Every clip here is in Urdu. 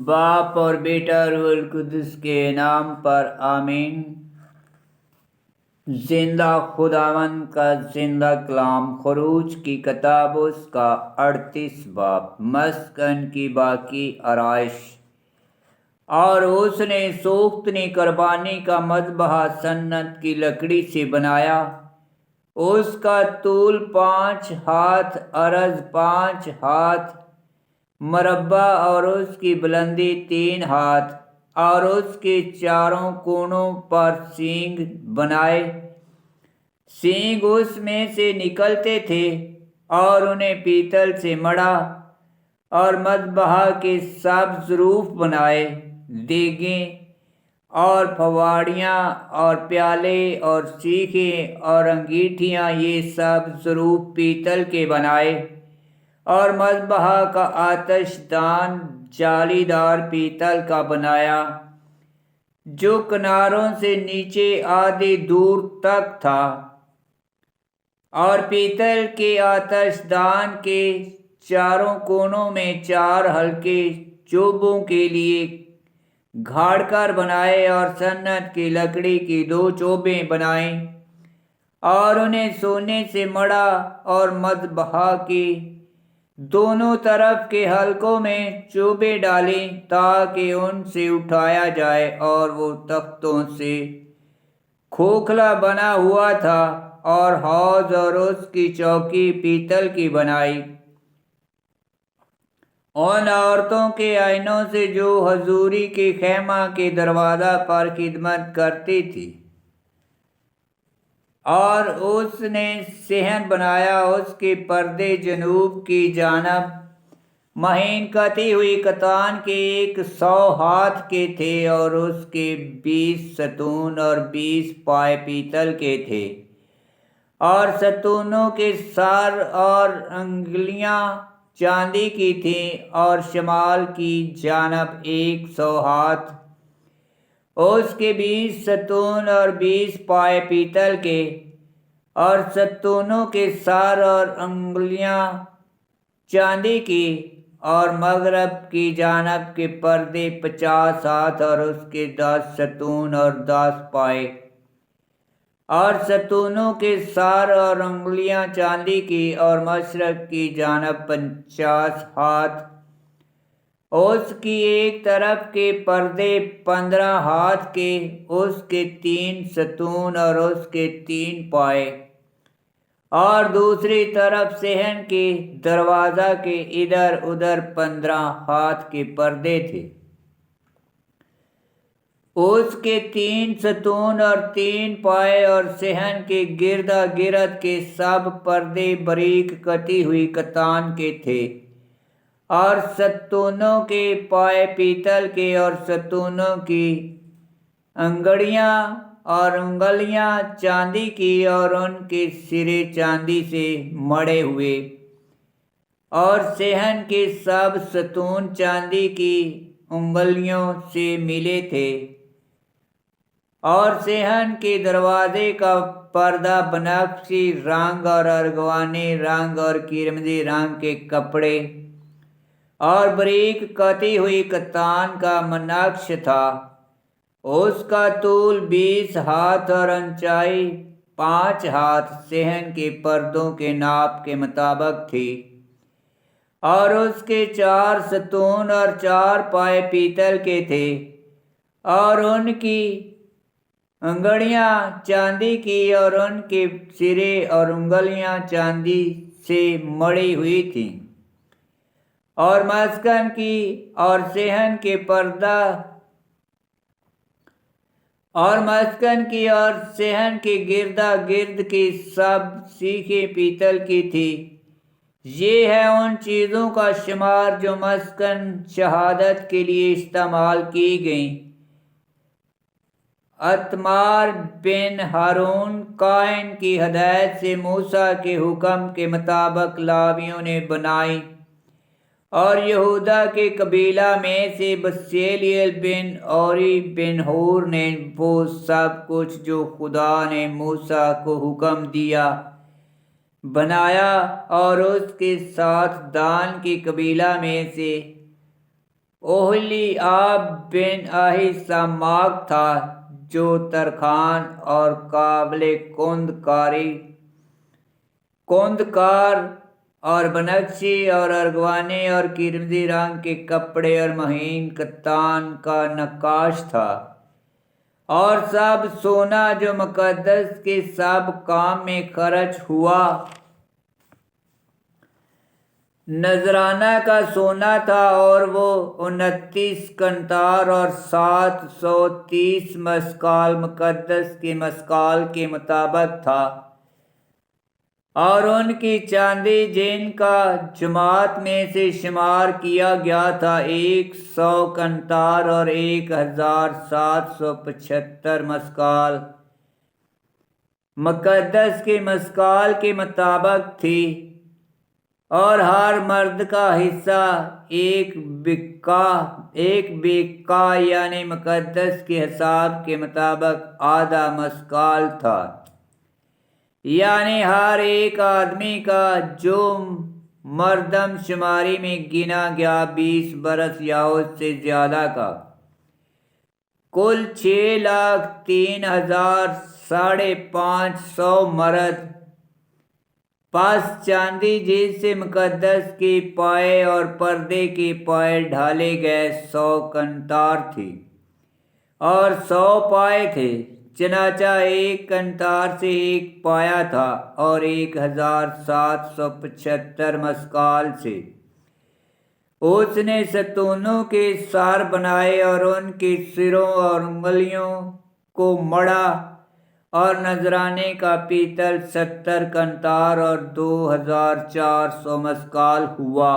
باپ اور بیٹا روح القدس کے نام پر آمین۔ زندہ خداوند کا زندہ کلام، خروج کی کتاب اس کا 38 باب۔ مسکن کی باقی آرائش۔ اور اس نے سوختنی قربانی کا مذبح سنت کی لکڑی سے بنایا۔ اس کا طول 5 ہاتھ، عرض 5 ہاتھ مربع اور اس کی بلندی 3 ہاتھ، اور اس کے چاروں کونوں پر سینگ بنائے۔ سینگ اس میں سے نکلتے تھے اور انہیں پیتل سے مڑا، اور مذبح کے سب ظروف بنائے، دیگیں اور پھواڑیاں اور پیالے اور سیخیں اور انگیٹھیاں، یہ سب ظروف پیتل کے بنائے۔ اور مذبح کا آتش دان جالی دار پیتل کا بنایا، جو کناروں سے نیچے آدھی دور تک تھا، اور پیتل کے آتش دان کے چاروں کونوں میں 4 ہلکے چوبوں کے لیے گھاڑ کر بنائے، اور سنت کی لکڑی کی 2 چوبیں بنائیں، اور انہیں سونے سے مڑا، اور مذبح کے دونوں طرف کے حلقوں میں چوبیں ڈالیں، تاکہ ان سے اٹھایا جائے۔ اور وہ تختوں سے کھوکھلا بنا ہوا تھا، اور حوض اور اس کی چوکی پیتل کی بنائی۔ ان عورتوں کے آئینوں سے جو حضوری کے خیمہ کے دروازہ پر خدمت کرتی تھی۔ اور اس نے صحن بنایا، اس کے پردے جنوب کی جانب مہین کتی ہوئی کتان کے 100 ہاتھ کے تھے، اور اس کے 20 ستون اور 20 پائے پیتل کے تھے، اور ستونوں کے سر اور انگلیاں چاندی کی تھیں، اور شمال کی جانب 100 ہاتھ اس کے 20 ستون اور 20 پائے پیتل کے، اور ستونوں کے سر اور انگلیاں چاندی کی۔ اور مغرب کی جانب کے پردے 50 ہاتھ، اور اس کے 10 ستون اور 10 پائے، اور ستونوں کے سر اور انگلیاں چاندی کی۔ اور مشرق کی جانب 50 ہاتھ اس کی ایک طرف کے پردے 15 ہاتھ کے، اس کے 3 ستون اور اس کے 3 پائے، اور دوسری طرف صحن کے دروازہ کے ادھر ادھر 15 ہاتھ کے پردے تھے۔ اس کے 3 ستون اور 3 پائے، اور صحن کے گردا گرد کے سب پردے باریک کتی ہوئی کتان کے تھے، اور ستونوں کے پائے پیتل کے، اور ستونوں کی انگڑیاں اور انگلیاں چاندی کی، اور ان کے سرے چاندی سے مڑے ہوئے، اور صحن کے سب ستون چاندی کی انگلیوں سے ملے تھے۔ اور صحن کے دروازے کا پردہ بنفشی رنگ اور ارغوانی رنگ اور کرمزی رنگ کے کپڑے اور باریک کتی ہوئی کتان کا منقش تھا۔ اس کا طول 20 ہاتھ اور اونچائی 5 ہاتھ صحن کے پردوں کے ناپ کے مطابق تھی۔ اور اس کے 4 ستون اور 4 پائے پیتل کے تھے، اور ان کی انگڑیاں چاندی کی، اور ان کے سرے اور انگلیاں چاندی سے مڑی ہوئی تھیں۔ اور مسکن کی اور صحن کے پردہ اور مسکن کی اور صحن کے گردا گرد کی سب سیخیں پیتل کی تھی۔ یہ ہے ان چیزوں کا شمار جو مسکن شہادت کے لیے استعمال کی گئیں۔ اتمار بن ہارون کاہن کی ہدایت سے موسیٰ کے حکم کے مطابق لاویوں نے بنائی۔ اور یہودا کے قبیلہ میں سے بصلیل بن اوری بن ہور نے وہ سب کچھ جو خدا نے موسیٰ کو حکم دیا بنایا۔ اور اس کے ساتھ دان کے قبیلہ میں سے اوہلی آب بن آہی ساماک تھا جو ترخان اور قابل کندکار اور بنفشی اور ارغوانے اور کرمزی رنگ کے کپڑے اور مہین کتان کا نقاش تھا، اور سب سونا جو مقدس کے سب کام میں خرچ ہوا نذرانہ کا سونا تھا، اور وہ 29 قنطار اور 730 مسکال مقدس کے مسکال کے مطابق تھا، اور ان کی چاندی جن کا جماعت میں سے شمار کیا گیا تھا 100 قنطار اور 1775 مسکال مقدس کے مسکال کے مطابق تھی، اور ہر مرد کا حصہ ایک بیکا یعنی مقدس کے حساب کے مطابق آدھا مسکال تھا، یعنی ہر ایک آدمی کا جو مردم شماری میں گنا گیا 20 برس یا اس سے زیادہ کا، کل 6,03,550 مرد۔ پس چاندی جس سے مقدس کے پائے اور پردے کے پائے ڈھالے گئے 100 قنطار تھی، اور 100 پائے تھے، چنانچہ 1 قنطار سے 1 پایا تھا، اور 1775 مسکال سے اس نے ستونوں کے سر بنائے اور ان کے سروں اور انگلیوں کو مڑا، اور نذرانے کا پیتل 70 قنطار اور 2400 مسکال ہوا،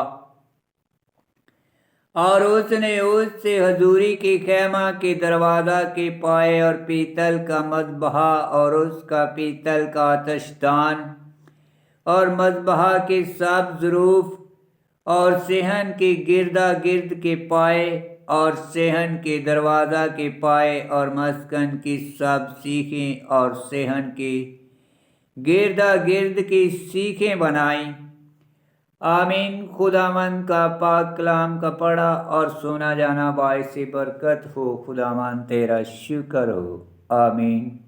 اور اس نے اس سے حضوری کے خیمہ کے دروازہ کے پائے اور پیتل کا مذبحہ اور اس کا پیتل کا آتش دان اور مذبحہ کے سب ظروف اور صحن کے گردا گرد کے پائے اور صحن کے دروازہ کے پائے اور مسکن کی سب سیخیں اور صحن کے گردا گرد کی سیخیں بنائیں۔ آمین۔ خداوند کا پاک کلام کا پڑھا اور سنا جانا باعث برکت ہو۔ خداوند تیرا شکر ہو۔ آمین۔